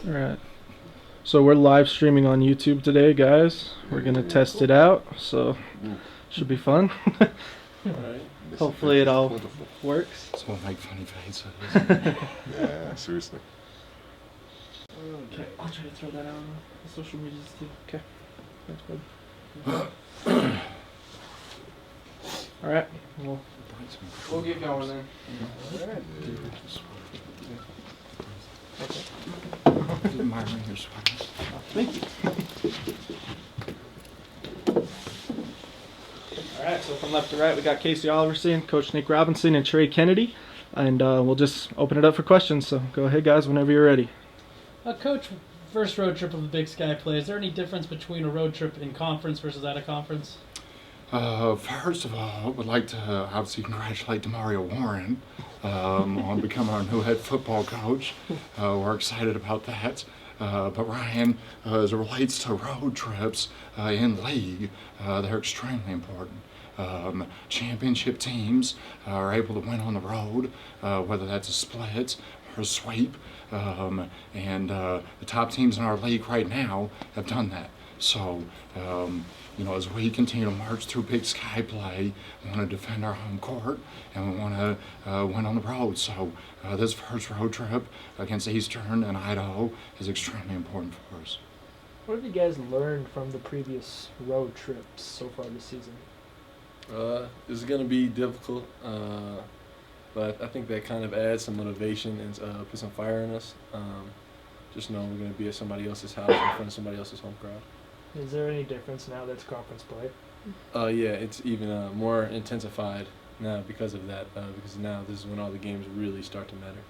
All right. So we're live streaming on YouTube today, guys. We're gonna test it out, so should be fun. Alright. Hopefully it all works. So we'll make funny faces. Yeah, seriously. Okay, I'll try to throw that out on the social medias too. Okay. Thanks, bud. All right. We'll get going then. All right. Admiring your sweaters. Thank you. All right, so from left to right, we got Casey Oliverson, Coach Nick Robinson, and Trey Kennedy. And we'll just open it up for questions. So go ahead, guys, whenever you're ready. Coach, first road trip of the Big Sky play. Is there any difference between a road trip in conference versus out of conference? First of all, I would like to obviously congratulate Demario Warren on becoming our new head football coach. We're excited about that. But Ryan, as it relates to road trips in league, they're extremely important. Championship teams are able to win on the road, whether that's a split or a sweep, and the top teams in our league right now have done that. So, as we continue to march through Big Sky play, we want to defend our home court and we want to win on the road. So, this first road trip against Eastern and Idaho is extremely important for us. What have you guys learned from the previous road trips so far this season? It's going to be difficult, but I think that kind of adds some motivation and put some fire in us. Just know we're going to be at somebody else's house in front of somebody else's home crowd. Is there any difference now that's conference play? Yeah, it's even more intensified now because of that, because now this is when all the games really start to matter.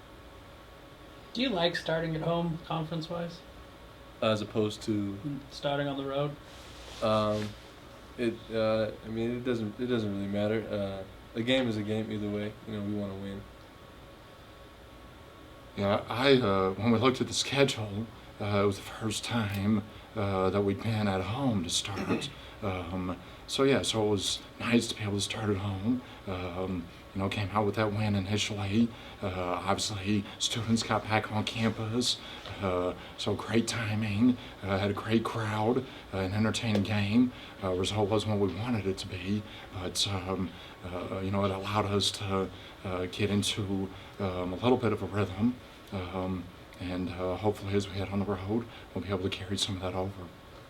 Do you like starting at home conference-wise? As opposed to Starting on the road? it doesn't really matter. A game is a game either way. We want to win. Yeah, when we looked at the schedule, it was the first time that we'd been at home to start. So it was nice to be able to start at home. Came out with that win initially. Obviously, students got back on campus, so great timing. Had a great crowd, an entertaining game. Result wasn't what we wanted it to be, but it allowed us to get into a little bit of a rhythm. And hopefully, as we head on the road, we'll be able to carry some of that over.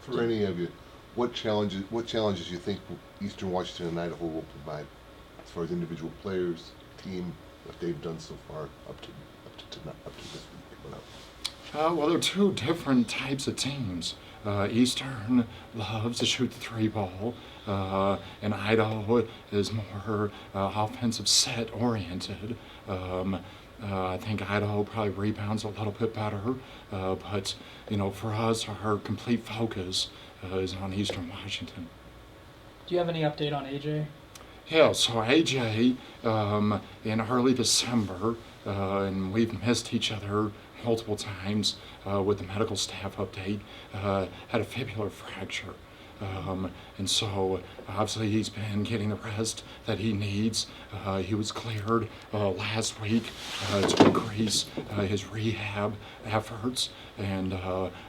For any of you, what challenges you think Eastern Washington and Idaho will provide as far as individual players, team, what they've done so far up to this week coming up? Well, there are two different types of teams. Eastern loves to shoot the three ball, and Idaho is more offensive set oriented. I think Idaho probably rebounds a little bit better, but for us, our complete focus is on Eastern Washington. Do you have any update on AJ? Yeah, so AJ in early December, and we've missed each other multiple times with the medical staff update, had a fibular fracture. And so obviously he's been getting the rest that he needs. He was cleared last week to increase his rehab efforts, and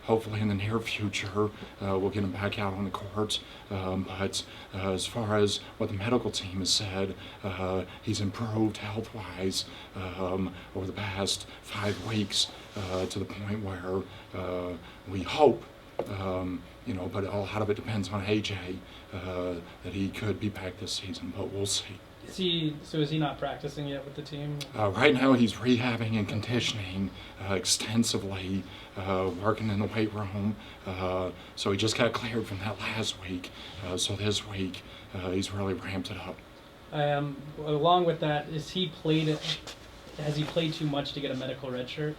hopefully in the near future we'll get him back out on the court. But as far as what the medical team has said, he's improved health-wise over the past 5 weeks to the point where we hope but a lot of it depends on AJ, that he could be back this season, but we'll see. Is he not practicing yet with the team? Right now he's rehabbing and conditioning extensively, working in the weight room. So he just got cleared from that last week. So this week he's really ramped it up. Along with that, has he played too much to get a medical red shirt?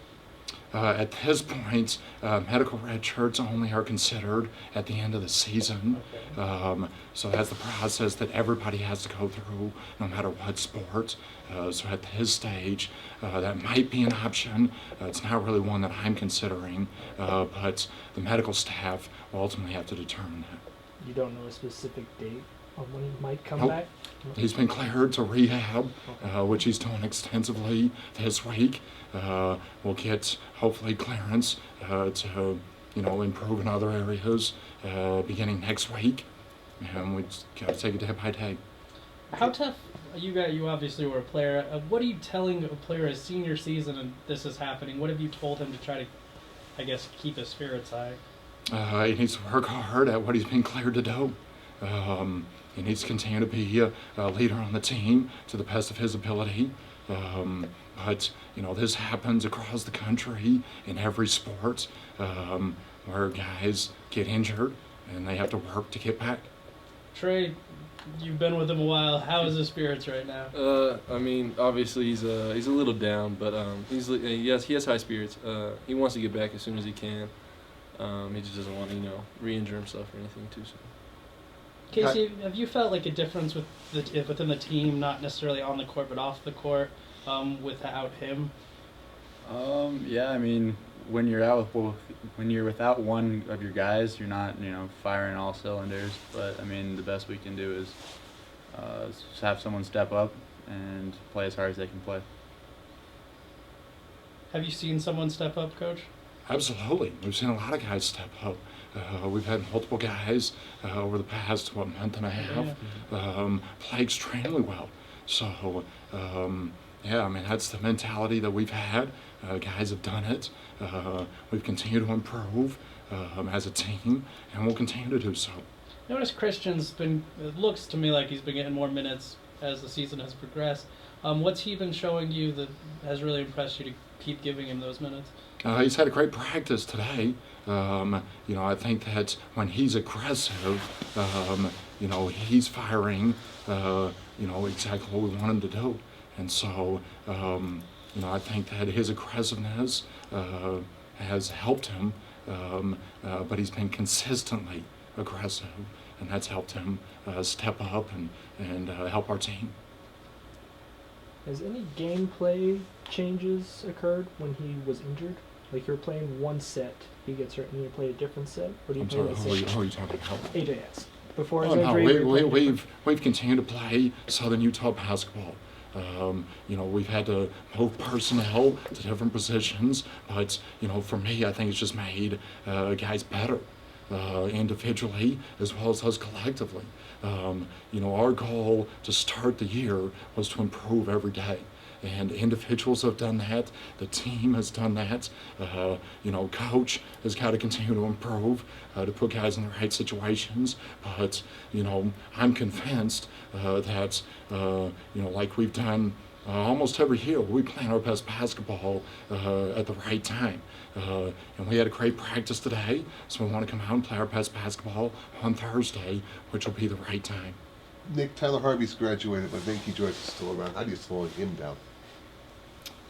At this point, medical red shirts only are considered at the end of the season. Okay. So that's the process that everybody has to go through, no matter what sport. So at this stage, that might be an option. It's not really one that I'm considering, but the medical staff will ultimately have to determine that. You don't know a specific date? on when he might come Nope. back? He's been cleared to rehab, which he's doing extensively this week. We'll get hopefully clearance to improve in other areas beginning next week, and we just got to take it day by day. How tough? You obviously were a player. What are you telling a player his senior season and this is happening? What have you told him to try to, I guess, keep his spirits high? He needs to work hard at what he's been cleared to do. He needs to continue to be a leader on the team to the best of his ability. But this happens across the country in every sport, where guys get injured and they have to work to get back. Trey, you've been with him a while. How is his spirits right now? I mean, obviously he's a little down, but he has high spirits. He wants to get back as soon as he can. He just doesn't want to re-injure himself or anything too soon. Casey, have you felt like a difference within the team, not necessarily on the court but off the court, without him? Yeah, I mean, when you're without one of your guys, you're not firing all cylinders. But I mean, the best we can do is just have someone step up and play as hard as they can play. Have you seen someone step up, Coach? Absolutely. We've seen a lot of guys step up. We've had multiple guys over the past, month and a half play extremely well. So, yeah, I mean, that's the mentality that we've had. Guys have done it. We've continued to improve as a team, and we'll continue to do so. Notice Christian's it looks to me like he's been getting more minutes as the season has progressed. What's he been showing you that has really impressed you to keep giving him those minutes? He's had a great practice today. I think that when he's aggressive, he's firing, exactly what we want him to do. And so, I think that his aggressiveness has helped him, but he's been consistently aggressive, and that's helped him step up and help our team. Has any gameplay changes occurred when he was injured? Like you're playing one set, he gets hurt, and you play a different set, or do you I'm play sorry, the same? who are you talking about? AJS. Before his Oh, no, injury, we were playing different. we've continued to play Southern Utah basketball. We've had to move personnel to different positions, but for me, I think it's just made guys better individually as well as us collectively. Our goal to start the year was to improve every day. And individuals have done that. The team has done that. Coach has got to continue to improve to put guys in the right situations. But I'm convinced that like we've done almost every year, we plan our best basketball at the right time. And we had a great practice today, so we want to come out and play our best basketball on Thursday, which will be the right time. Nick, Tyler Harvey's graduated, but Venky Joyce is still around. How do you slow him down?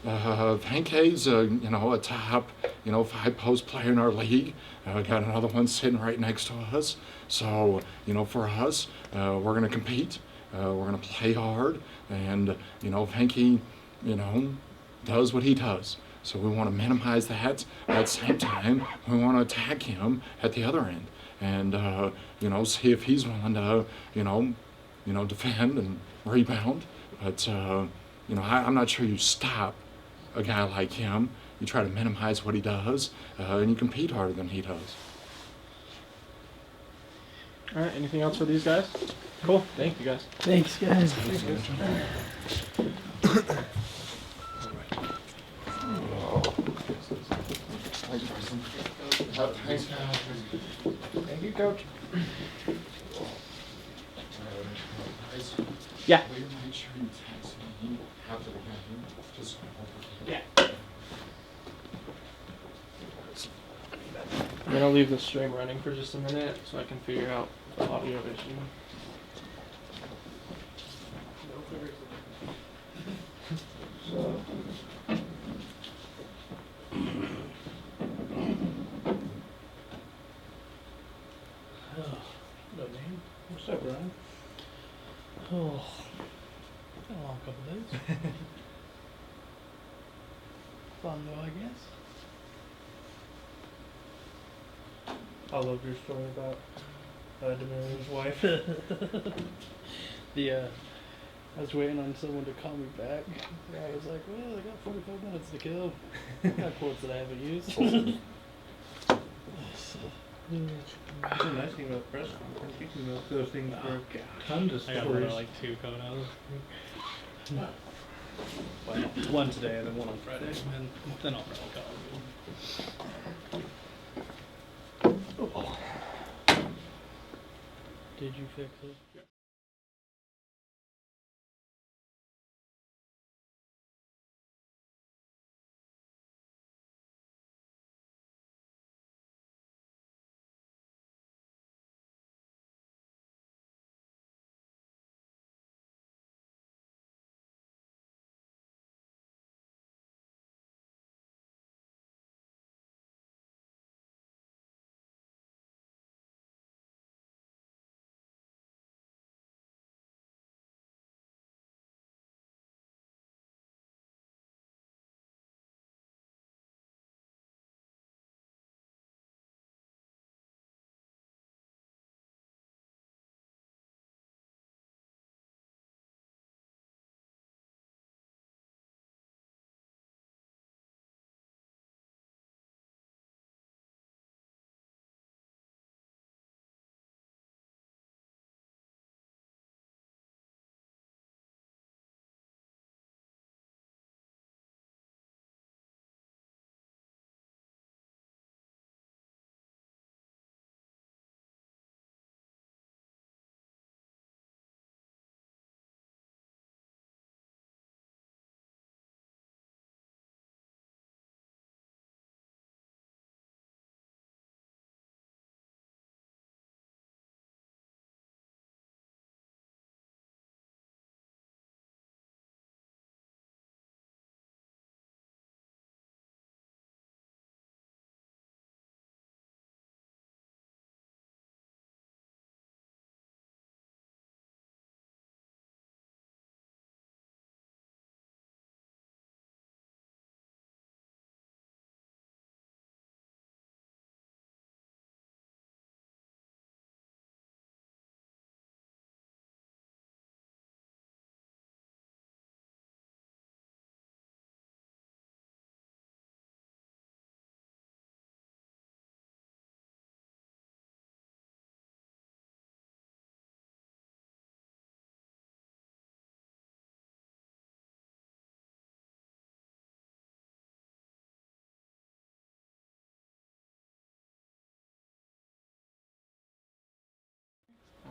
Venke's a top 5 post player in our league. Got another one sitting right next to us. So for us, we're going to compete. We're going to play hard, and Venky does what he does. So we want to minimize that. At the same time, we want to attack him at the other end, and see if he's willing to defend and rebound. But I'm not sure you stop a guy like him. You try to minimize what he does, and you compete harder than he does. All right, anything else for these guys? Cool, thank you guys. Thanks, guys. Thank you, Coach. Yeah. Make sure you text me after the game. Just Yeah. I'm gonna leave the stream running for just a minute so I can figure out the audio issue. So. Hello, man. What's up, Ryan? Oh, been a long couple days. Fun though, I guess. I love your story about Demir's wife. I was waiting on someone to call me back. I was like, well, I got 45 minutes to kill. I got quotes that I haven't used. That's the nice thing about press conference. You can milk those things for tons of I got stories. like 2 coming out. Well, one today and then one on Friday, and then I'll probably call you. Did you fix it?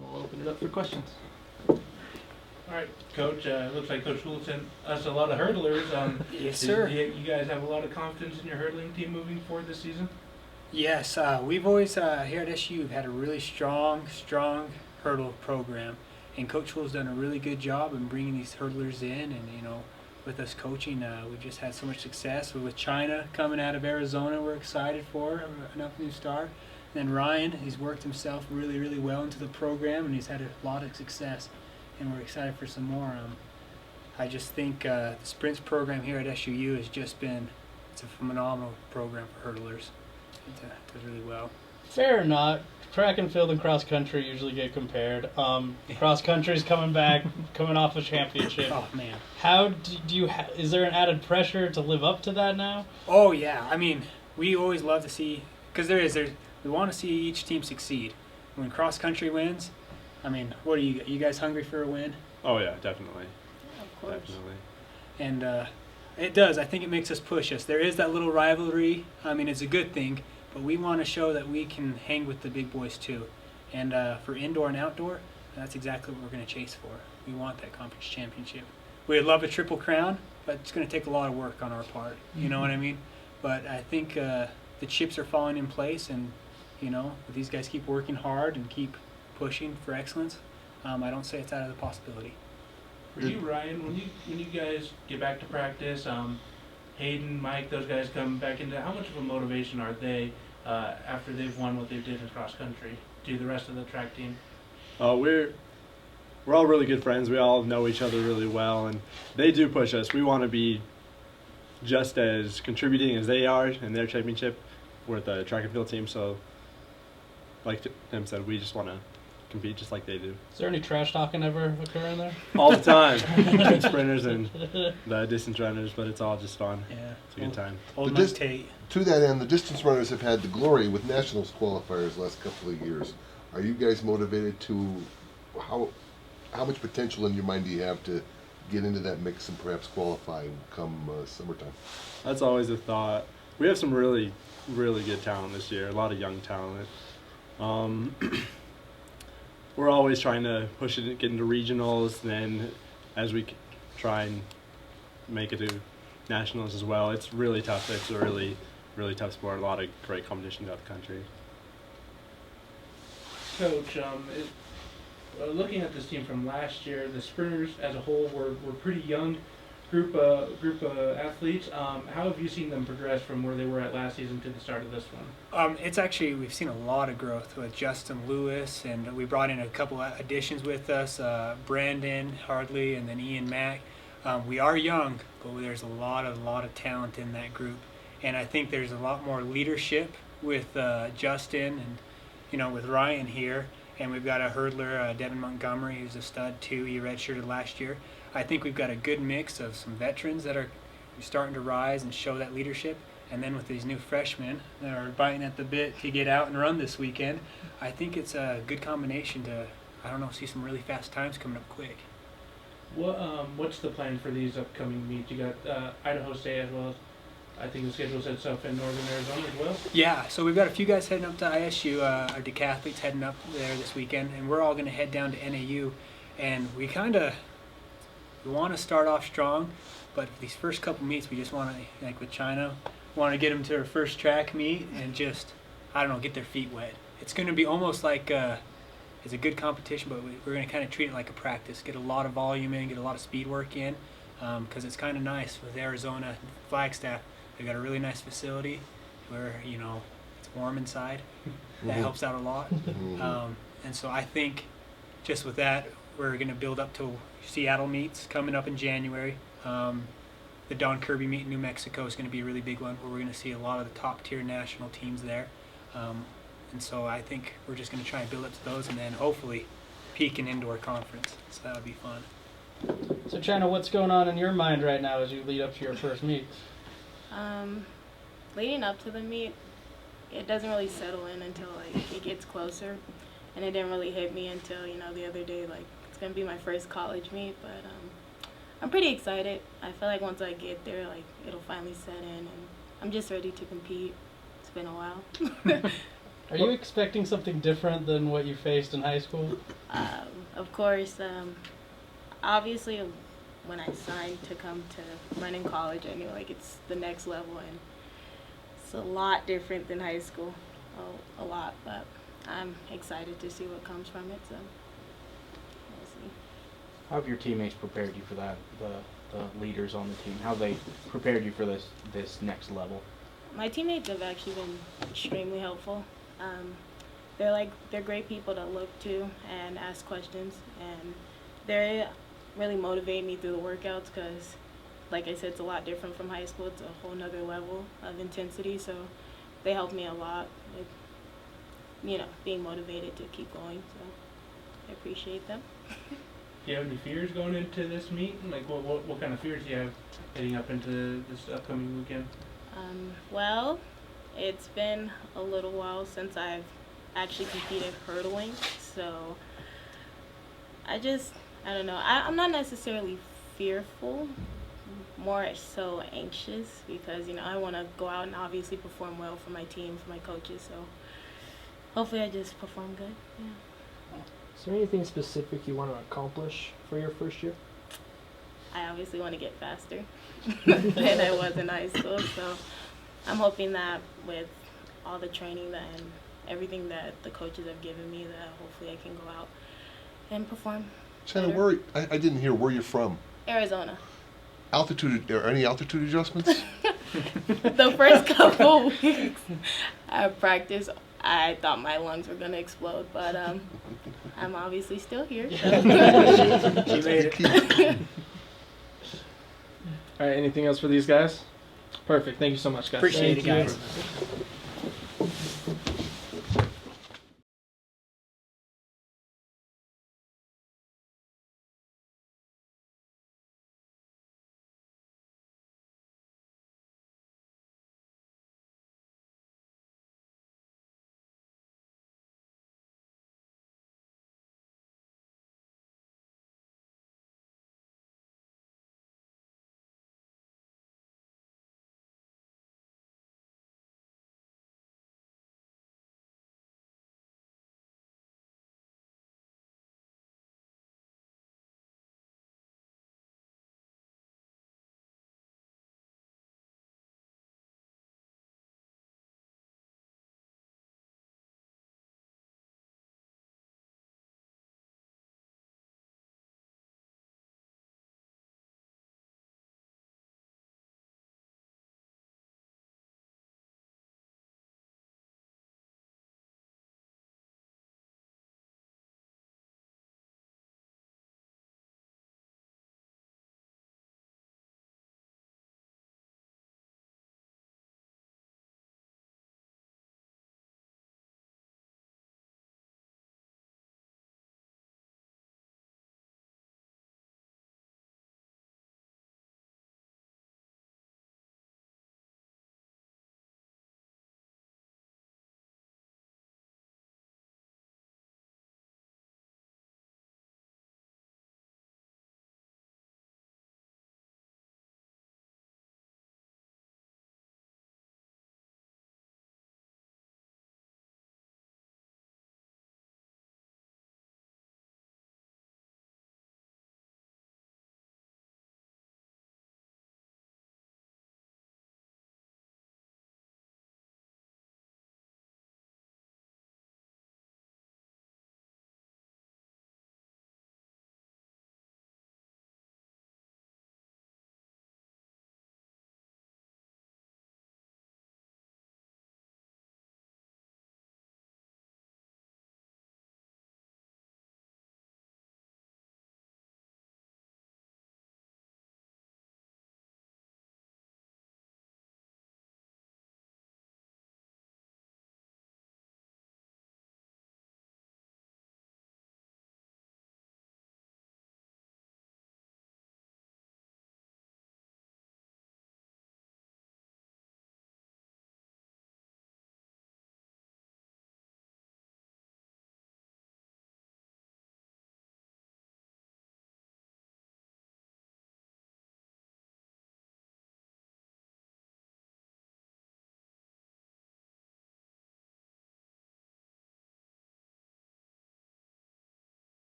We'll open it up for questions. All right, Coach. Looks like Coach Gould sent us a lot of hurdlers. Yes, sir. You guys have a lot of confidence in your hurdling team moving forward this season? Yes, we've always here at SU had a really strong hurdle program, and Coach Will's done a really good job in bringing these hurdlers in, and with us coaching, we've just had so much success. With China coming out of Arizona, we're excited for enough new star. And then Ryan, he's worked himself really well into the program, and he's had a lot of success, and we're excited for some more. I just think the sprints program here at SUU has just been, it's a phenomenal program for hurdlers. It does really well. Fair or not, track and field and cross country usually get compared. Cross country's coming back, coming off a championship. Oh man. How do you? Is there an added pressure to live up to that now? Oh yeah. I mean, we always love to see, because we want to see each team succeed. When cross country wins, I mean, what are you guys hungry for a win? Oh yeah, definitely. Of course. Definitely. And it does. I think it makes us push us. There is that little rivalry. I mean, it's a good thing, but we want to show that we can hang with the big boys too. And for indoor and outdoor, that's exactly what we're going to chase for. We want that conference championship. We'd love a triple crown, but it's going to take a lot of work on our part. You know what I mean? But I think the chips are falling in place, and if these guys keep working hard and keep pushing for excellence, I don't say it's out of the possibility. For you, Ryan, when you guys get back to practice, Hayden, Mike, those guys come back into, how much of a motivation are they after they've won what they did in cross country to the rest of the track team? We're all really good friends. We all know each other really well, and they do push us. We want to be just as contributing as they are in their championship with the track and field team. So like Tim said, we just want to compete just like they do. Is there any trash talking ever occur in there? All the time. Between sprinters and the distance runners, but it's all just fun. Yeah. It's a good time. Old The Mike dis- Tate. To that end, the distance runners have had the glory with nationals qualifiers the last couple of years. Are you guys motivated to, how much potential in your mind do you have to get into that mix and perhaps qualify come summertime? That's always a thought. We have some really, really good talent this year. A lot of young talent. We're always trying to push it, get into regionals, then as we try and make it to nationals as well. It's really tough. It's a really, really tough sport. A lot of great competition throughout the country. Coach, looking at this team from last year, the sprinters as a whole were pretty young group of athletes. How have you seen them progress from where they were at last season to the start of this one? It's actually, we've seen a lot of growth with Justin Lewis, and we brought in a couple of additions with us, Brandon Hardley and then Ian Mack. We are young, but there's a lot of talent in that group. And I think there's a lot more leadership with Justin and, with Ryan here. And we've got a hurdler, Devin Montgomery, who's a stud too. He redshirted last year. I think we've got a good mix of some veterans that are starting to rise and show that leadership. And then with these new freshmen that are biting at the bit to get out and run this weekend, I think it's a good combination to, see some really fast times coming up quick. What's the plan for these upcoming meets? You got Idaho State as well as, I think the schedule said stuff in northern Arizona as well. Yeah, so we've got a few guys heading up to ISU, our decathletes heading up there this weekend, and we're all going to head down to NAU. And we want to start off strong, but these first couple meets, we just want to, like with China, want to get them to their first track meet and just, get their feet wet. It's going to be almost like it's a good competition, but we're going to kind of treat it like a practice, get a lot of volume in, get a lot of speed work in, because it's kind of nice with Arizona, Flagstaff. They've got a really nice facility where, it's warm inside. That helps out a lot. And so I think just with that, we're going to build up to Seattle meets coming up in January. The Don Kirby meet in New Mexico is going to be a really big one where we're going to see a lot of the top tier national teams there. And so I think we're just going to try and build up to those and then hopefully peak an indoor conference. So that would be fun. So China, what's going on in your mind right now as you lead up to your first meet? Leading up to the meet, it doesn't really settle in until it gets closer, and it didn't really hit me until the other day. It's gonna be my first college meet, but I'm pretty excited. I feel like once I get there, it'll finally set in, and I'm just ready to compete. It's been a while. Are you expecting something different than what you faced in high school? Of course, obviously. When I signed to come to run in college, I knew it's the next level, and it's a lot different than high school, a lot, but I'm excited to see what comes from it, so we'll see. How have your teammates prepared you for that, the leaders on the team? How have they prepared you for this next level? My teammates have actually been extremely helpful. They're great people to look to and ask questions, and they really motivate me through the workouts because, like I said, it's a lot different from high school. It's a whole nother level of intensity, so they help me a lot with, being motivated to keep going, so I appreciate them. Do you have any fears going into this meet? What kind of fears do you have heading up into this upcoming weekend? Well, it's been a little while since I've actually competed hurdling, so I don't know. I'm not necessarily fearful, more so anxious because, I want to go out and obviously perform well for my team, for my coaches. So hopefully I just perform good. Yeah. Is there anything specific you want to accomplish for your first year? I obviously want to get faster than I was in high school. So I'm hoping that with all the training and everything that the coaches have given me, that hopefully I can go out and perform. Shannon, I didn't hear where you're from. Arizona. Altitude, are any altitude adjustments? The first couple weeks I practiced, I thought my lungs were going to explode, but I'm obviously still here. So. She made it. All right, anything else for these guys? Perfect. Thank you so much, guys. Appreciate it, guys.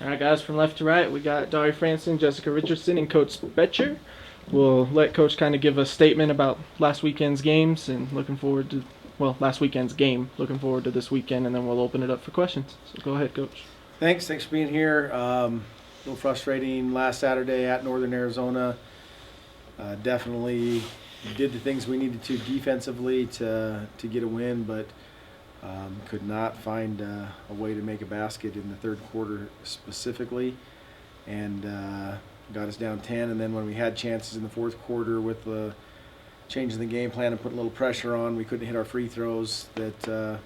All right, guys, from left to right, we got Dari Franson, Jessica Richardson, and Coach Betcher. We'll let Coach kind of give a statement about last weekend's games and looking forward to, well, last weekend's game, looking forward to this weekend, and then we'll open it up for questions. So go ahead, Coach. Thanks for being here. A little frustrating last Saturday at Northern Arizona. Definitely did the things we needed to defensively to get a win, but could not find a way to make a basket in the third quarter specifically, and got us down 10. And then when we had chances in the fourth quarter with the change in the game plan and putting a little pressure on, we couldn't hit our free throws that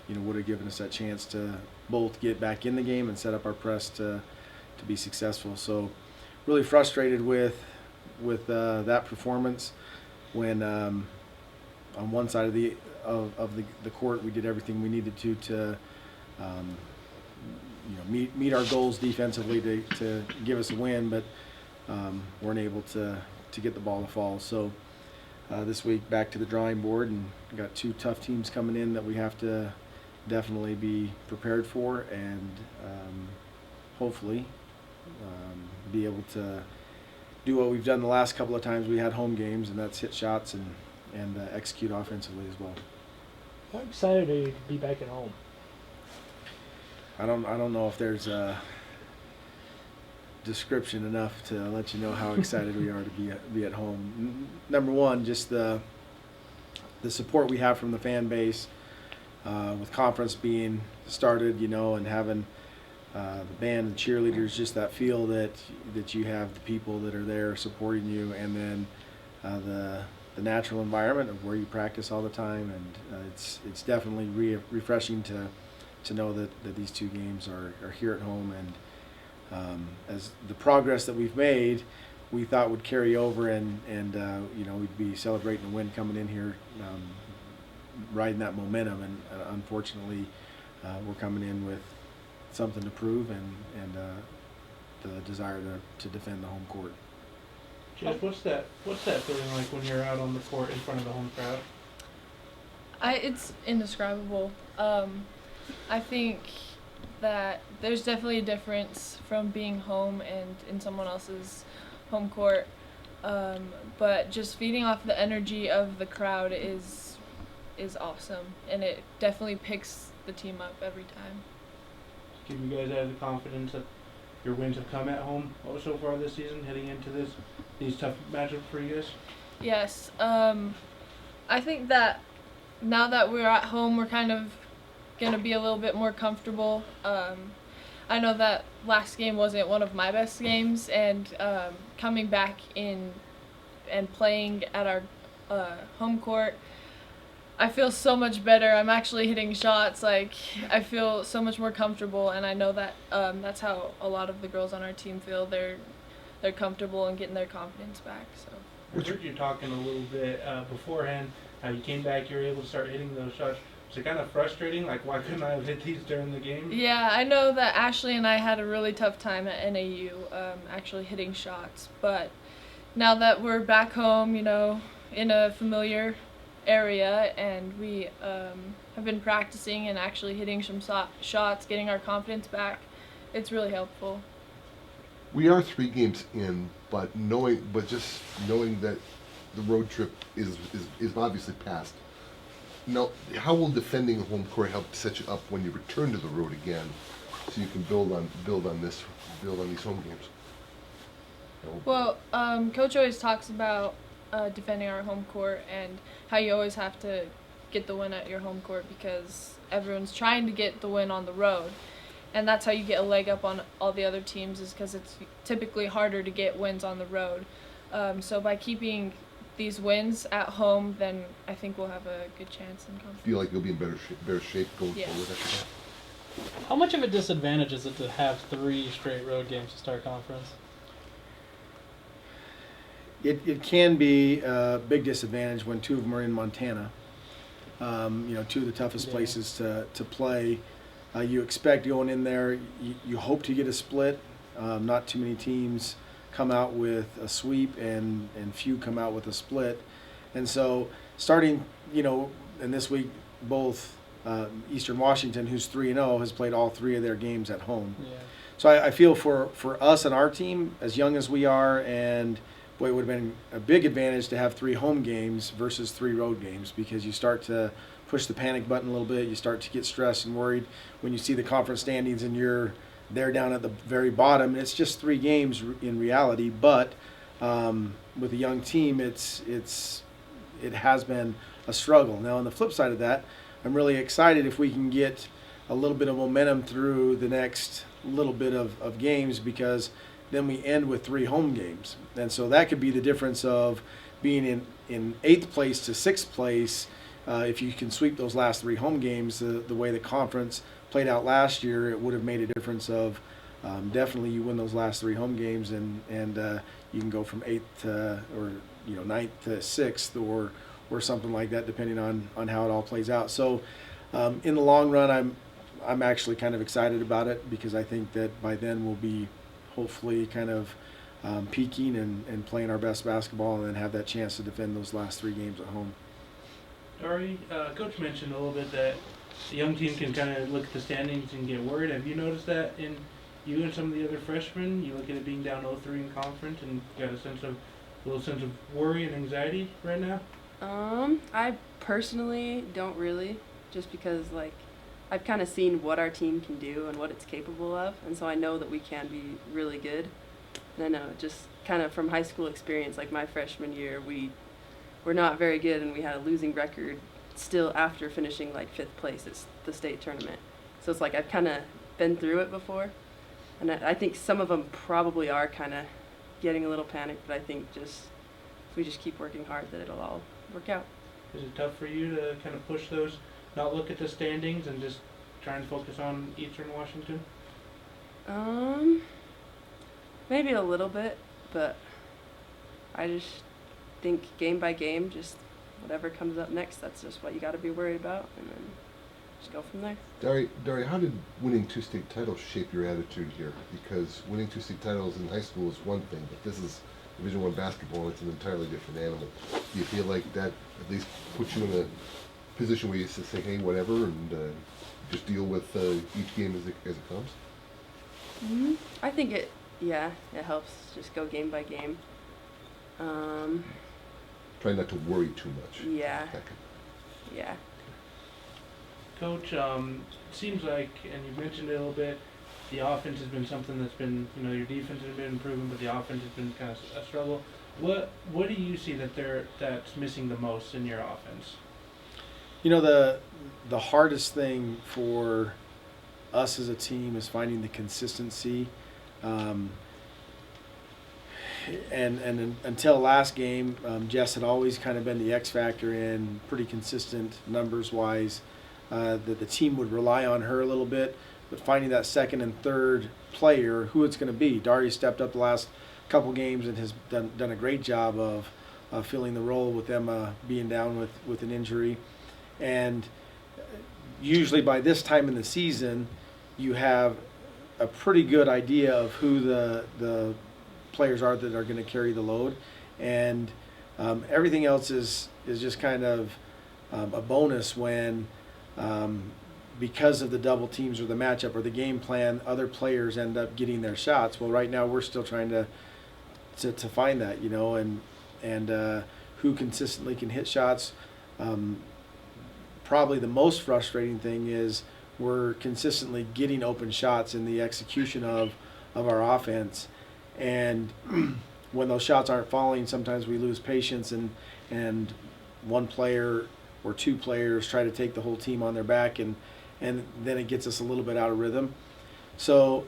would have given us that chance to both get back in the game and set up our press to be successful. So really frustrated with that performance when on one side of the court we did everything we needed to meet our goals defensively to give us a win, but weren't able to get the ball to fall. So this week back to the drawing board, and got two tough teams coming in that we have to definitely be prepared for, and hopefully be able to do what we've done the last couple of times we had home games, and that's hit shots and execute offensively as well. How excited are you to be back at home? I don't know if there's a description enough to let you know how excited we are to be at home. Number one, just the support we have from the fan base, with conference being started, and having the band and cheerleaders, just that feel that you have the people that are there supporting you, and then the natural environment of where you practice all the time, and it's definitely refreshing to know that these two games are here at home, and as the progress that we've made, we thought would carry over, and we'd be celebrating a win coming in here, riding that momentum, and unfortunately we're coming in with something to prove and the desire to defend the home court. Jeff, what's that feeling like when you're out on the court in front of the home crowd? It's indescribable. I think that there's definitely a difference from being home and in someone else's home court, but just feeding off the energy of the crowd is awesome, and it definitely picks the team up every time. Give you guys have the confidence that your wins have come at home so far this season, heading into these tough matchups for you guys? Yes. I think that now that we're at home, we're kind of going to be a little bit more comfortable. I know that last game wasn't one of my best games, and coming back in and playing at our home court, I feel so much better. I'm actually hitting shots. Like, I feel so much more comfortable, and I know that that's how a lot of the girls on our team feel. They're comfortable and getting their confidence back. So I heard you talking a little bit beforehand, how you came back, you were able to start hitting those shots. Was it kind of frustrating? Like, why couldn't I have hit these during the game? Yeah, I know that Ashley and I had a really tough time at NAU actually hitting shots. But now that we're back home, in a familiar area, and we have been practicing and actually hitting some shots, getting our confidence back, it's really helpful. We are 3 games in, but just knowing that the road trip is obviously past. Now, how will defending a home court help set you up when you return to the road again, so you can build on these home games? Well, Coach always talks about defending our home court and how you always have to get the win at your home court because everyone's trying to get the win on the road. And that's how you get a leg up on all the other teams, is because it's typically harder to get wins on the road. So by keeping these wins at home, then I think we'll have a good chance in conference. Feel like you'll be in better shape going Yes. forward after that? How much of a disadvantage is it to have 3 straight road games to start conference? It can be a big disadvantage when 2 of them are in Montana. 2 of the toughest places to play. You expect going in there, you hope to get a split. Not too many teams come out with a sweep, and few come out with a split. And so starting, and this week both Eastern Washington, who's 3-0, has played all 3 of their games at home. Yeah. So I feel for us and our team, as young as we are, and boy, it would have been a big advantage to have 3 home games versus 3 road games, because you start to push the panic button a little bit. You start to get stressed and worried when you see the conference standings and you're there down at the very bottom. It's just 3 games in reality, but with a young team, it has been a struggle. Now, on the flip side of that, I'm really excited if we can get a little bit of momentum through the next little bit of games, because then we end with 3 home games. And so that could be the difference of being in 8th place to 6th place. If you can sweep those last 3 home games, the way the conference played out last year, it would have made a difference of definitely you win those last 3 home games, and you can go from 8th to, or 9th to 6th or something like that, depending on how it all plays out. So in the long run, I'm actually kind of excited about it, because I think that by then we'll be hopefully kind of peaking and playing our best basketball, and then have that chance to defend those last 3 games at home. Dari, Coach mentioned a little bit that the young team can kind of look at the standings and get worried. Have you noticed that in you and some of the other freshmen? You look at it being down 0-3 in conference and got a little sense of worry and anxiety right now? I personally don't really, just because I've kind of seen what our team can do and what it's capable of, and so I know that we can be really good. And I know just kind of from high school experience, like my freshman year, we were not very good, and we had a losing record still after finishing 5th place at the state tournament. So it's I've kind of been through it before, and I think some of them probably are kind of getting a little panicked, but I think just if we just keep working hard, that it'll all work out. Is it tough for you to kind of push those, not look at the standings and just try and focus on Eastern Washington? Maybe a little bit, but I just think game by game, just whatever comes up next, that's just what you got to be worried about, and then just go from there. Dari, how did winning 2 state titles shape your attitude here? Because winning 2 state titles in high school is one thing, but this is Division I basketball, and it's an entirely different animal. Do you feel like that at least puts you in a position where you just say, hey, whatever, and just deal with each game as it comes? I think it helps just go game by game. Try not to worry too much. Yeah. Yeah. Coach, seems like, and you mentioned it a little bit, the offense has been something that's been, your defense has been improving, but the offense has been kind of a struggle. What do you see that's missing the most in your offense? The hardest thing for us as a team is finding the consistency. And until last game, Jess had always kind of been the X factor in pretty consistent numbers wise. That the team would rely on her a little bit, but finding that second and third player, who it's going to be. Dari stepped up the last couple games and has done a great job of filling the role with Emma being down with an injury. And usually by this time in the season, you have a pretty good idea of who the players are that are going to carry the load, and everything else is just kind of a bonus when because of the double teams or the matchup or the game plan, other players end up getting their shots. Well, right now we're still trying to find that, and who consistently can hit shots. Probably the most frustrating thing is we're consistently getting open shots in the execution of our offense. And when those shots aren't falling, sometimes we lose patience, and one player or 2 players try to take the whole team on their back, and then it gets us a little bit out of rhythm. So,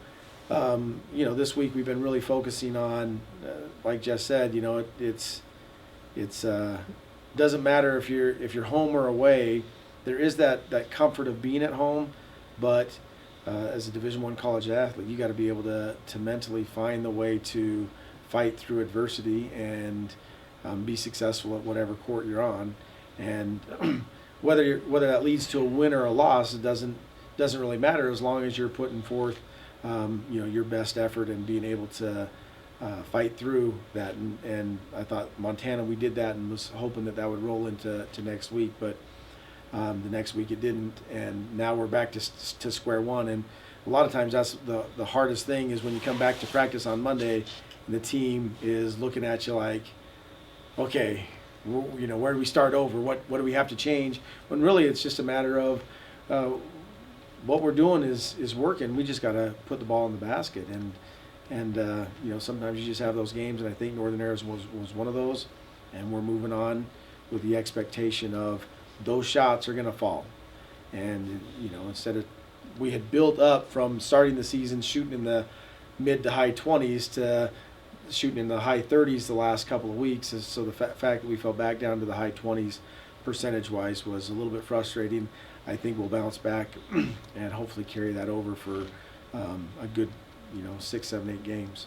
this week we've been really focusing on, like Jess said, it's doesn't matter if you're home or away. There is that comfort of being at home, but as a Division I college athlete, you got to be able to mentally find the way to fight through adversity and be successful at whatever court you're on. And whether that leads to a win or a loss, it doesn't really matter as long as you're putting forth your best effort and being able to fight through that. And I thought Montana, we did that, and was hoping that would roll into next week, but the next week it didn't, and now we're back to square one. And a lot of times that's the hardest thing is when you come back to practice on Monday and the team is looking at you like, okay, you know, where do we start over? What do we have to change? When really it's just a matter of what we're doing is working. We just got to put the ball in the basket, and you know, sometimes you just have those games, and I think Northern Arizona was one of those, and we're moving on with the expectation of those shots are going to fall, and you know, instead of we had built up from starting the season shooting in the mid to high 20s to shooting in the high 30s the last couple of weeks, so the fact that we fell back down to the high 20s percentage-wise was a little bit frustrating. I think we'll bounce back and hopefully carry that over for a good, you know, 6, 7, 8 games.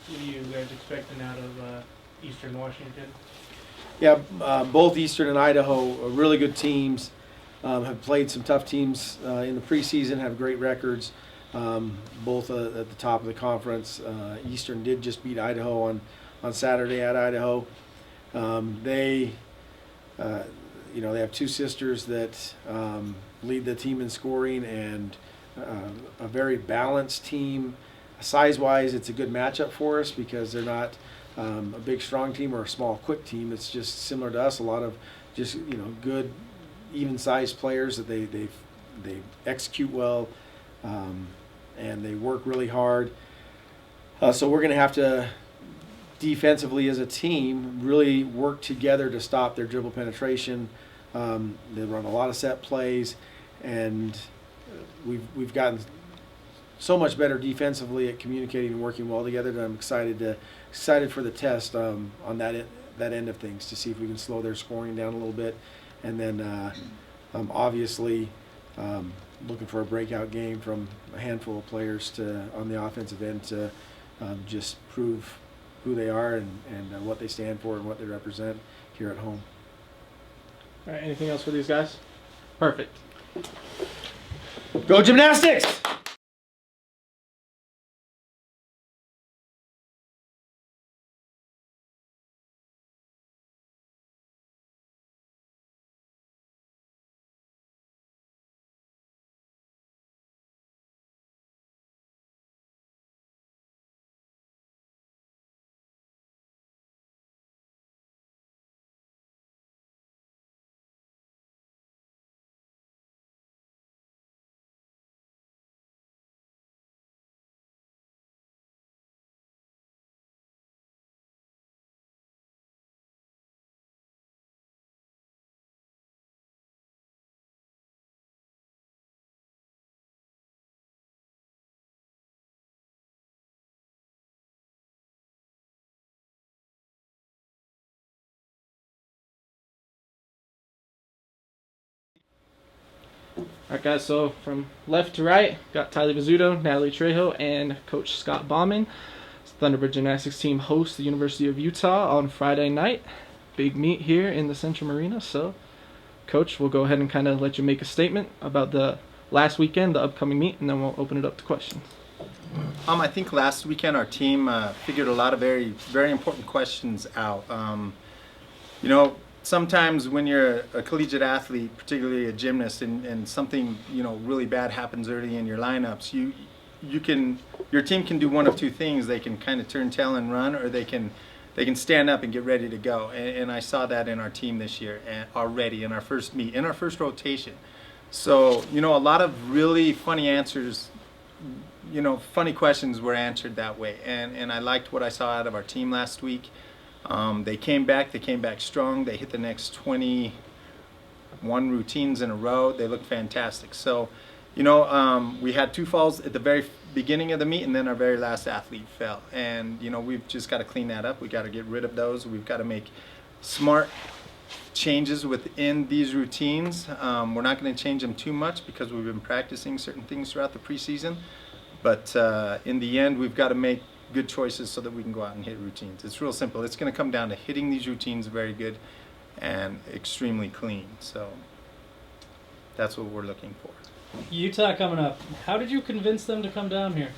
What are you guys expecting out of Eastern Washington? Yeah, both Eastern and Idaho are really good teams. Have played some tough teams in the preseason, have great records. Both at the top of the conference. Eastern did just beat Idaho on Saturday at Idaho. They you know, they have two sisters that lead the team in scoring, and a very balanced team. Size-wise, it's a good matchup for us because they're not a big, strong team or a small, quick team. It's just similar to us. A lot of just, you know, good, even-sized players that they execute well, and they work really hard. So we're going to have to defensively as a team really work together to stop their dribble penetration. They run a lot of set plays, and we've gotten so much better defensively at communicating and working well together that I'm excited for the test on that end of things to see if we can slow their scoring down a little bit, and then obviously looking for a breakout game from a handful of players on the offensive end to just prove who they are and what they stand for and what they represent here at home. All right, anything else for these guys? Perfect. Go Gymnastics! All right, guys, so from left to right, got Tyler Vizzuto, Natalie Trejo, and Coach Scott Bauman. Thunderbird Gymnastics team hosts the University of Utah on Friday night. Big meet here in the Centrum Arena. So, Coach, we'll go ahead and kind of let you make a statement about the last weekend, the upcoming meet, and then we'll open it up to questions. I think last weekend our team figured a lot of very, very important questions out. You know, sometimes when you're a collegiate athlete, particularly a gymnast, and something, you know, really bad happens early in your lineups, your team can do one of two things. They can kind of turn tail and run, or they can stand up and get ready to go. And I saw that in our team this year already in our first meet, in our first rotation. So, you know, a lot of really funny answers, you know, funny questions were answered that way. And I liked what I saw out of our team last week. They came back strong. They hit the next 21 routines in a row. They looked fantastic. So, you know, we had 2 falls at the very beginning of the meet, and then our very last athlete fell. And, you know, we've just got to clean that up. We got to get rid of those. We've got to make smart changes within these routines. We're not going to change them too much because we've been practicing certain things throughout the preseason. But in the end, we've got to make good choices so that we can go out and hit routines. It's real simple. It's going to come down to hitting these routines very good and extremely clean. So that's what we're looking for. Utah coming up. How did you convince them to come down here?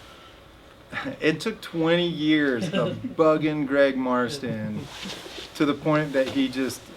It took 20 years of bugging Greg Marston to the point that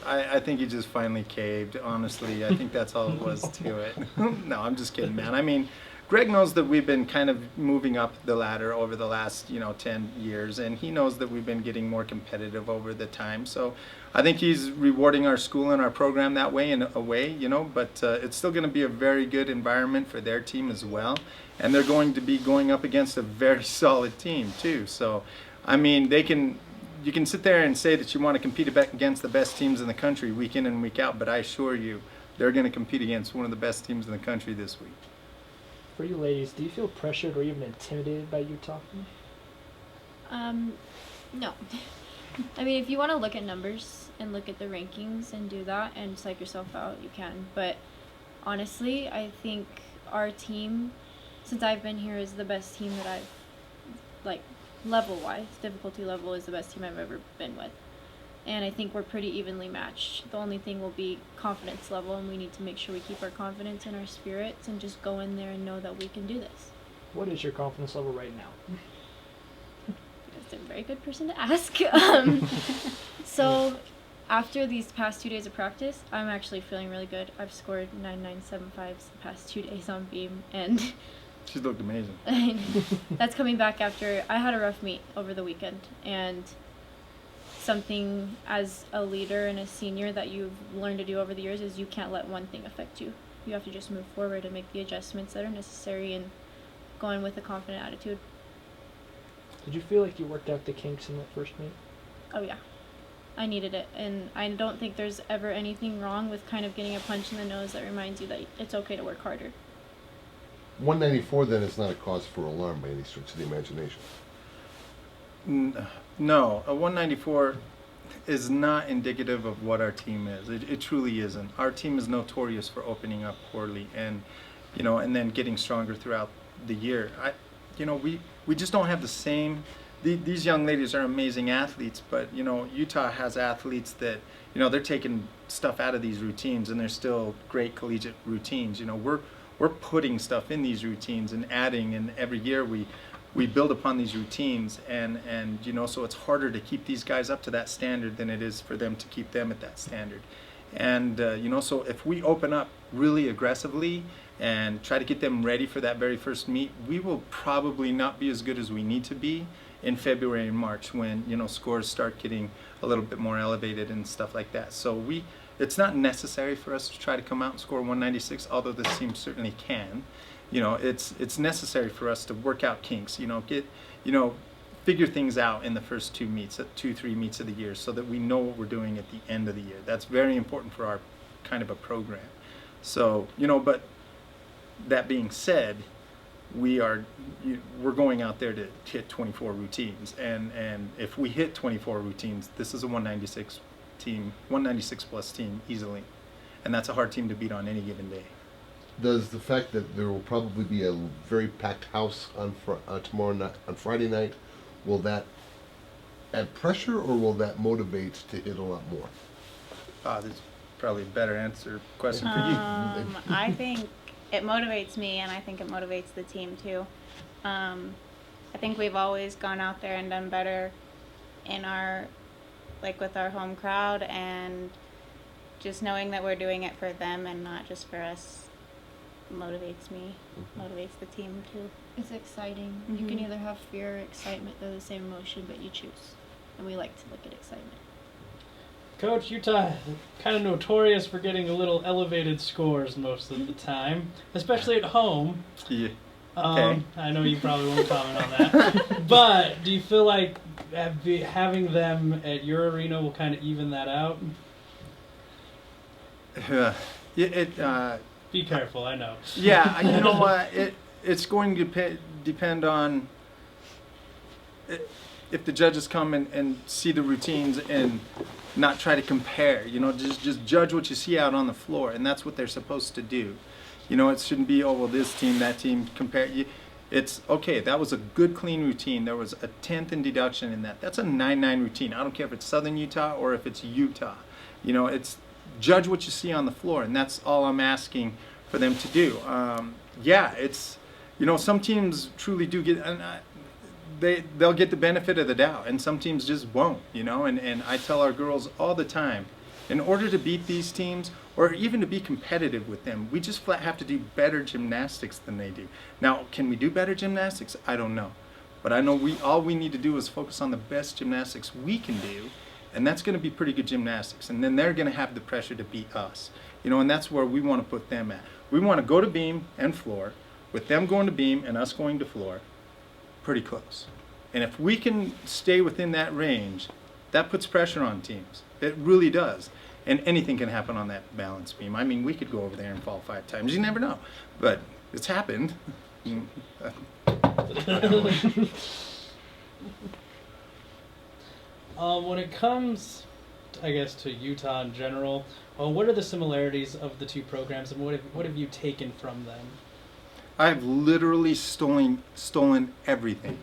I think he just finally caved, honestly. I think that's all it was to it. No, I'm just kidding, man. I mean, Greg knows that we've been kind of moving up the ladder over the last 10 years, and he knows that we've been getting more competitive over the time. So I think he's rewarding our school and our program that way in a way, but it's still going to be a very good environment for their team as well, and they're going to be going up against a very solid team too. So I mean, you can sit there and say that you want to compete against the best teams in the country week in and week out, but I assure you they're going to compete against one of the best teams in the country this week. For you ladies, do you feel pressured or even intimidated by Utah? No. I mean, if you want to look at numbers and look at the rankings and do that and psych yourself out, you can. But honestly, I think our team, since I've been here, is the best team that I've, level-wise, difficulty level is the best team I've ever been with. And I think we're pretty evenly matched. The only thing will be confidence level, and we need to make sure we keep our confidence and our spirits and just go in there and know that we can do this. What is your confidence level right now? That's a very good person to ask. So after these past 2 days of practice, I'm actually feeling really good. I've scored 9.975s the past 2 days on beam, and she's looked amazing. That's coming back after I had a rough meet over the weekend, and something as a leader and a senior that you've learned to do over the years is you can't let one thing affect you. You have to just move forward and make the adjustments that are necessary and go in with a confident attitude. Did you feel like you worked out the kinks in that first meet? Oh yeah, I needed it, and I don't think there's ever anything wrong with kind of getting a punch in the nose that reminds you that it's okay to work harder. 194 then is not a cause for alarm by any stretch of the imagination. No, a 194 is not indicative of what our team is. It truly isn't. Our team is notorious for opening up poorly and then getting stronger throughout the year. We just don't have the same. These young ladies are amazing athletes, but Utah has athletes that they're taking stuff out of these routines, and they're still great collegiate routines. We're putting stuff in these routines and adding, and every year we build upon these routines, and so it's harder to keep these guys up to that standard than it is for them to keep them at that standard. And so if we open up really aggressively and try to get them ready for that very first meet, we will probably not be as good as we need to be in February and March when scores start getting a little bit more elevated and stuff like that. So it's not necessary for us to try to come out and score 196, although this team certainly can. It's necessary for us to work out kinks, figure things out in the first 3 meets of the year, so that we know what we're doing at the end of the year. That's very important for our kind of a program. So, but that being said, we're going out there to hit 24 routines, and if we hit 24 routines, this is a 196 team, 196 plus team easily, and that's a hard team to beat on any given day. Does the fact that there will probably be a very packed house on tomorrow night, on Friday night, will that add pressure, or will that motivate to hit a lot more? There's probably a better question for you. I think it motivates me, and I think it motivates the team too. I think we've always gone out there and done better in with our home crowd, and just knowing that we're doing it for them and not just for us motivates me, motivates the team too. It's exciting. You can either have fear or excitement. They're the same emotion, but you choose. And we like to look at excitement. Coach, Utah kind of notorious for getting a little elevated scores most of the time, especially at home. Yeah. Okay. I know you probably won't comment on that. But do you feel like having them at your arena will kind of even that out? Be careful, I know. Yeah, you know what? It's going to depend on if the judges come and see the routines and not try to compare. Just judge what you see out on the floor, and that's what they're supposed to do. It shouldn't be, oh, well, this team, that team, compare. It's, okay, that was a good, clean routine. There was a 10th in deduction in that. That's a 9-9 routine. I don't care if it's Southern Utah or if it's Utah. It's judge what you see on the floor, and that's all I'm asking for them to do. It's, some teams truly do get, and they'll get the benefit of the doubt, and some teams just won't, and I tell our girls all the time, In order to beat these teams, or even to be competitive with them, we just flat have to do better gymnastics than they do. Now, can we do better gymnastics? I don't know. But I know all we need to do is focus on the best gymnastics we can do, and that's going to be pretty good gymnastics. And then they're going to have the pressure to beat us. You know, and that's where we want to put them at. We want to go to beam and floor, with them going to beam and us going to floor, pretty close. And if we can stay within that range, that puts pressure on teams. It really does. And anything can happen on that balance beam. I mean, we could go over there and fall 5 times. You never know. But it's happened. When it comes, I guess, to Utah in general, what are the similarities of the two programs, and what have you taken from them? I've literally stolen everything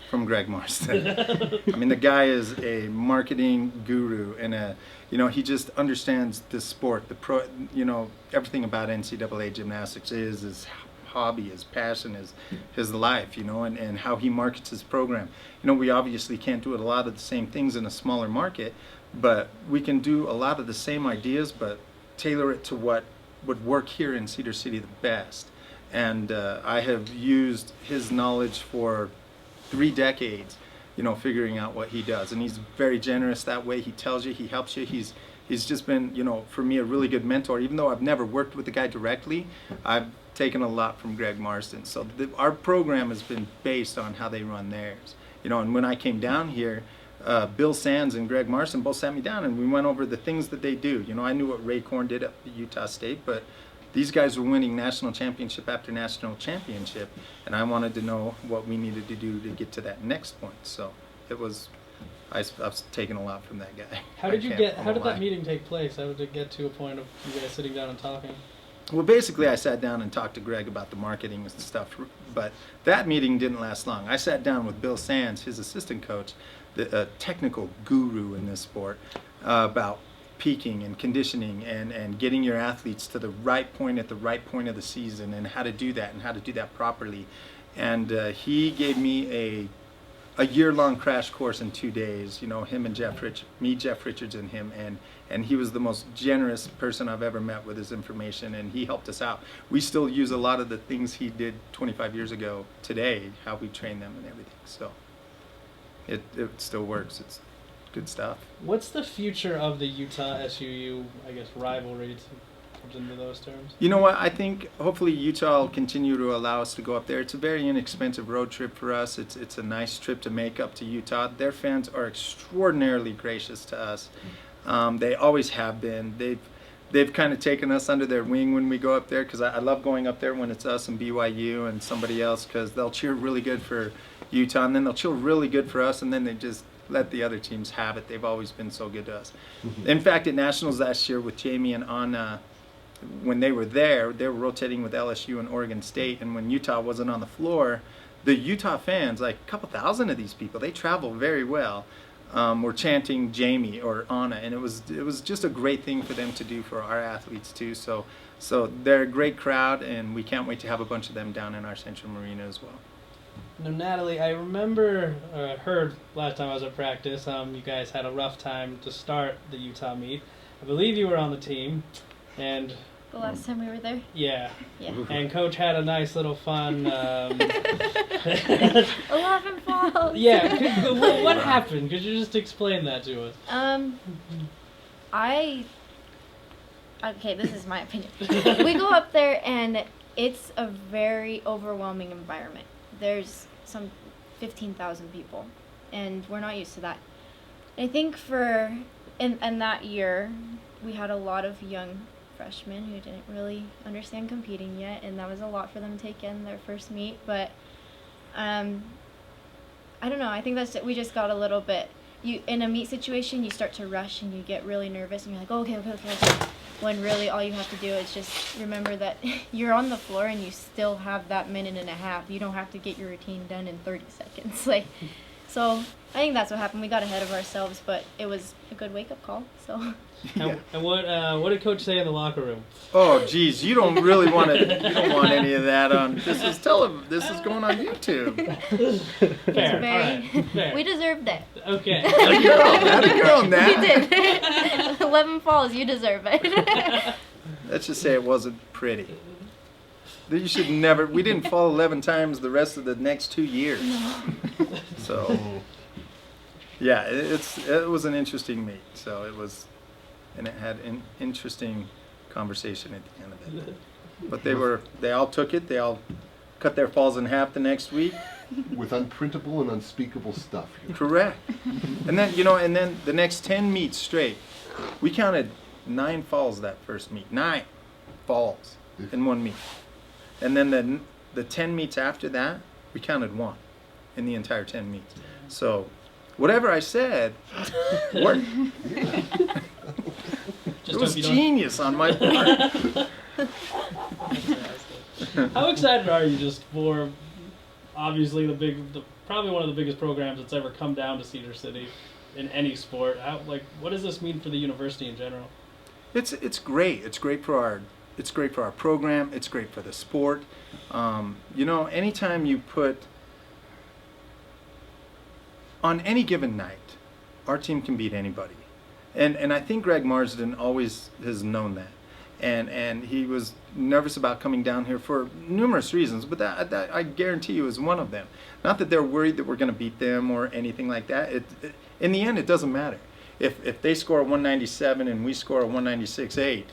from Greg Marston. I mean, the guy is a marketing guru, and he just understands the sport, everything about NCAA gymnastics is his hobby, his passion, his life, and how he markets his program. We obviously can't do a lot of the same things in a smaller market, but we can do a lot of the same ideas, but tailor it to what would work here in Cedar City the best. And I have used his knowledge for 3 decades, figuring out what he does. And he's very generous that way. He tells you, he helps you. He's just been, for me, a really good mentor. Even though I've never worked with the guy directly, I've taken a lot from Greg Marston. So our program has been based on how they run theirs. And when I came down here, Bill Sands and Greg Marston both sat me down and we went over the things that they do. I knew what Ray Korn did at Utah State, but these guys were winning national championship after national championship, and I wanted to know what we needed to do to get to that next point. So it was, I've taken a lot from that guy. How did that meeting take place? How did it get to a point of you guys sitting down and talking? Well, basically, I sat down and talked to Greg about the marketing and stuff, but that meeting didn't last long. I sat down with Bill Sands, his assistant coach, the technical guru in this sport, about peaking and conditioning and getting your athletes to the right point at the right point of the season and how to do that and how to do that properly. And he gave me a year-long crash course in 2 days, him and Jeff Richards and him, and he was the most generous person I've ever met with his information, and he helped us out. We still use a lot of the things he did 25 years ago today, how we train them and everything, so it still works. It's good stuff. What's the future of the Utah SUU, I guess, rivalry into those terms? You know what? I think hopefully Utah will continue to allow us to go up there. It's a very inexpensive road trip for us. It's a nice trip to make up to Utah. Their fans are extraordinarily gracious to us. They always have been. They've kind of taken us under their wing when we go up there, because I love going up there when it's us and BYU and somebody else, because they'll cheer really good for Utah and then they'll cheer really good for us, and then they just let the other teams have it. They've always been so good to us. In fact, at Nationals last year with Jamie and Anna, when they were there, they were rotating with LSU and Oregon State, and when Utah wasn't on the floor, the Utah fans, like a couple thousand of these people, they travel very well, were chanting Jamie or Anna, and it was just a great thing for them to do for our athletes too. So they're a great crowd, and we can't wait to have a bunch of them down in our Central Marina as well. Now, Natalie, I remember, heard last time I was at practice, you guys had a rough time to start the Utah meet. I believe you were on the team, and the last time we were there? Yeah. Yeah. And Coach had a nice little fun 11 falls. Yeah. What happened? Could you just explain that to us? Okay, this is my opinion. We go up there and it's a very overwhelming environment. There's some 15,000 people, and we're not used to that. I think in that year, we had a lot of young freshmen who didn't really understand competing yet, and that was a lot for them to take in their first meet. But I don't know. I think we just got a little bit. In a meet situation, you start to rush and you get really nervous, and you're like, oh, okay. When really all you have to do is just remember that you're on the floor and you still have that minute and a half. You don't have to get your routine done in 30 seconds. So I think that's what happened. We got ahead of ourselves, but it was a good wake-up call. So. And what did Coach say in the locker room? Oh, geez, you don't really want to. You don't want any of that on. This is going on YouTube. Fair. We deserved it. Okay. Had a girl, Nat. We did. 11 falls. You deserve it. Let's just say it wasn't pretty. You should never. We didn't fall 11 times the rest of the next 2 years. So, yeah, it was an interesting meet. So it was, and it had an interesting conversation at the end of it. But they all took it. They all cut their falls in half the next week. With unprintable and unspeakable stuff. Correct. And then the next 10 meets straight, we counted 9 falls that first meet. 9 falls in one meet. And then the 10 meets after that, we counted 1 in the entire 10 meets. So whatever I said worked. It was genius on my part. How excited are you just for obviously probably one of the biggest programs that's ever come down to Cedar City in any sport? What does this mean for the university in general? It's great. It's great for our program. It's great for the sport. Anytime you put on any given night, our team can beat anybody, and I think Greg Marsden always has known that. And he was nervous about coming down here for numerous reasons, but that I guarantee you is one of them. Not that they're worried that we're going to beat them or anything like that. In the end, it doesn't matter. If they score a 197 and we score a 196.8,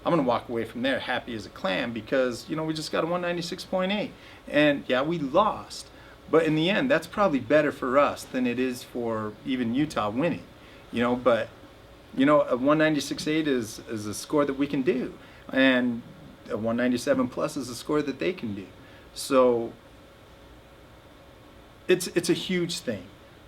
I'm going to walk away from there happy as a clam because, we just got a 196.8. And yeah, we lost. But in the end, that's probably better for us than it is for even Utah winning. But a 196.8 is a score that we can do, and a 197 plus is a score that they can do. So it's a huge thing,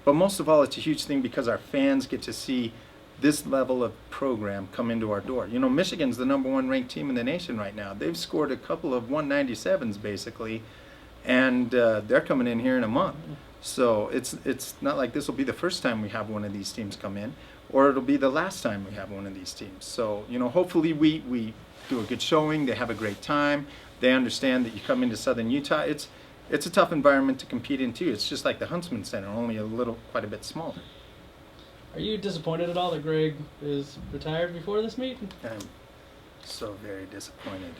but most of all, it's a huge thing because our fans get to see this level of program come into our door. Michigan's the #1 ranked team in the nation right now. They've scored a couple of 197s basically, and they're coming in here in a month. So it's not like this will be the first time we have one of these teams come in, or it'll be the last time we have one of these teams. So, hopefully we do a good showing, they have a great time, they understand that you come into Southern Utah, it's a tough environment to compete in too. It's just like the Huntsman Center, only quite a bit smaller. Are you disappointed at all that Greg is retired before this meet? I'm so very disappointed.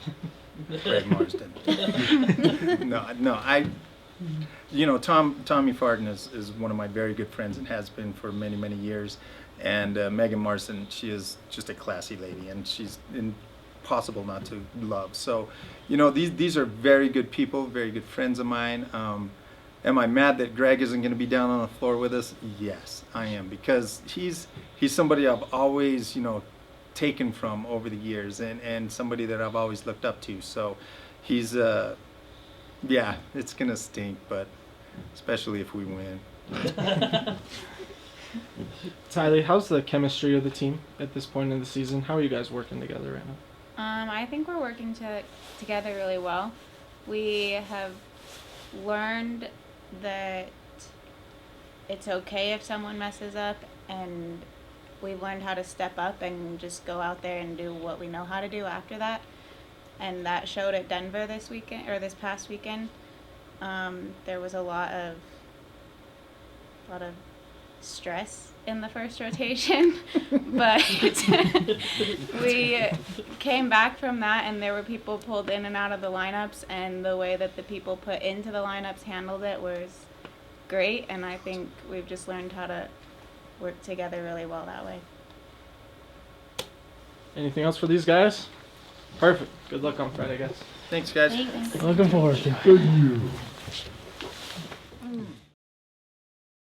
Greg Marsden. No, Tommy Farden is one of my very good friends and has been for many, many years. And Megan Marsden, she is just a classy lady, and she's impossible not to love. So, these are very good people, very good friends of mine. Am I mad that Greg isn't going to be down on the floor with us? Yes, I am, because he's somebody I've always, taken from over the years, and somebody that I've always looked up to. So he's, it's going to stink, but especially if we win. Tylee, how's the chemistry of the team at this point in the season? How are you guys working together right now? I think we're working together really well. We have learned that it's okay if someone messes up, and we've learned how to step up and just go out there and do what we know how to do after that. And that showed at Denver this past weekend. There was a lot of stress in the first rotation, but we came back from that, and there were people pulled in and out of the lineups, and the way that the people put into the lineups handled it was great, and I think we've just learned how to work together really well that way. Anything else for these guys? Perfect. Good luck on Friday, guys. Thanks, guys. Thanks. Looking forward to it. Good news.